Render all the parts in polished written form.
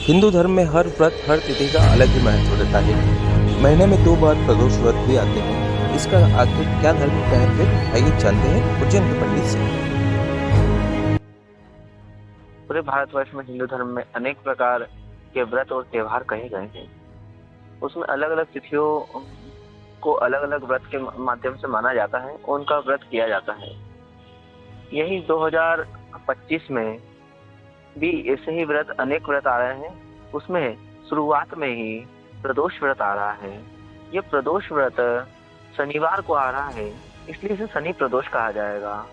हिंदू धर्म में हर व्रत हर तिथि का अलग ही महत्व रहता है। महीने में 2 बार प्रदोष व्रत भी आते हैं। इसका आखिर क्या धार्मिक महत्व है, आइए जानते हैं उज्जैन के पंडित से। पूरे भारतवर्ष में हिंदू धर्म में अनेक प्रकार के व्रत और त्योहार कहे गए हैं। उसमें अलग अलग तिथियों को अलग अलग व्रत के माध्यम से माना जाता है और उनका व्रत किया जाता है। यही 2025 में भी ऐसे ही व्रत अनेक व्रत आ रहे हैं। उसमें शुरुआत में ही प्रदोष व्रत आ रहा है। ये प्रदोष व्रत शनिवार को आ रहा है, इसलिए इसे शनि प्रदोष कहा जाएगा।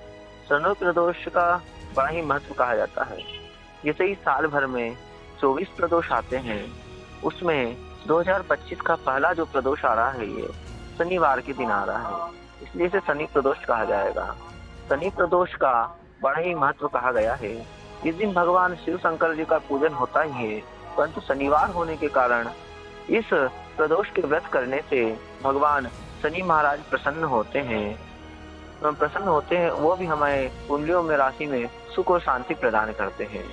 शनि प्रदोष का बड़ा ही महत्व कहा जाता है। जैसे ही साल भर में 24 प्रदोष आते हैं, उसमें 2025 का पहला जो प्रदोष आ रहा है ये शनिवार के दिन आ रहा है, इसलिए इसे शनि प्रदोष कहा जाएगा। शनि प्रदोष का बड़ा ही महत्व कहा गया है। इस दिन भगवान शिव शंकर जी का पूजन होता ही है, परंतु शनिवार होने के कारण इस प्रदोष के व्रत करने से भगवान शनि महाराज प्रसन्न होते हैं। वो भी हमारे कुंडलियों में राशि में सुख और शांति प्रदान करते हैं।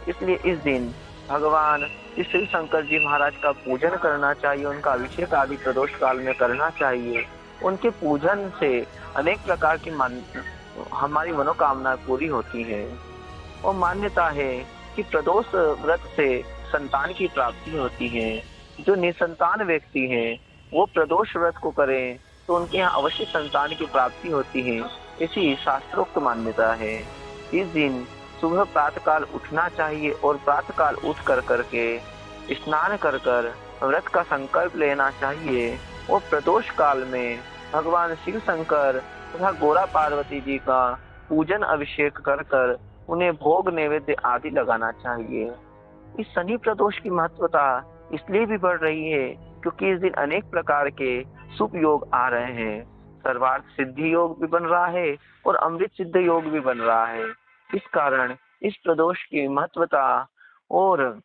इसलिए इस दिन भगवान शिव शंकर जी महाराज का पूजन करना चाहिए, उनका अभिषेक आदि प्रदोष काल में करना चाहिए। उनके पूजन से अनेक प्रकार की हमारी मनोकामना पूरी होती है। और मान्यता है कि प्रदोष व्रत से संतान की प्राप्ति होती है। जो निसंतान व्यक्ति हैं वो प्रदोष व्रत को करें तो उनके यहाँ अवश्य संतान की प्राप्ति होती है, ऐसी शास्त्रोक्त मान्यता है। इस दिन सुबह प्रातःकाल उठना चाहिए और प्रातःकाल उठ कर करके स्नान कर कर व्रत का संकल्प लेना चाहिए। और प्रदोष काल में भगवान शिव शंकर तथा गौरा पार्वती जी का पूजन अभिषेक कर कर उन्हें भोग नैवेद्य आदि लगाना चाहिए। इस शनि प्रदोष की महत्वता इसलिए भी बढ़ रही है क्योंकि इस दिन अनेक प्रकार के शुभ योग आ रहे हैं। सर्वार्थ सिद्धि योग भी बन रहा है और अमृत सिद्ध योग भी बन रहा है। इस कारण इस प्रदोष की महत्वता और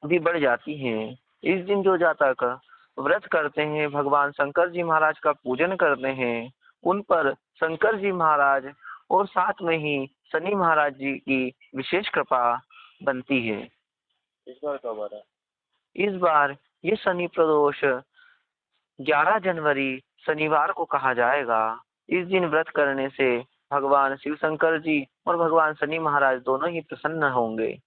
भी बढ़ जाती है। इस दिन जो जातक व्रत करते हैं, भगवान शंकर जी महाराज का पूजन करते हैं, उन पर शंकर जी महाराज और साथ में ही शनि महाराज जी की विशेष कृपा बनती है। इस बार कब आ रहा है? इस बार ये शनि प्रदोष 11 जनवरी शनिवार को कहा जाएगा। इस दिन व्रत करने से भगवान शिव शंकर जी और भगवान शनि महाराज दोनों ही प्रसन्न होंगे।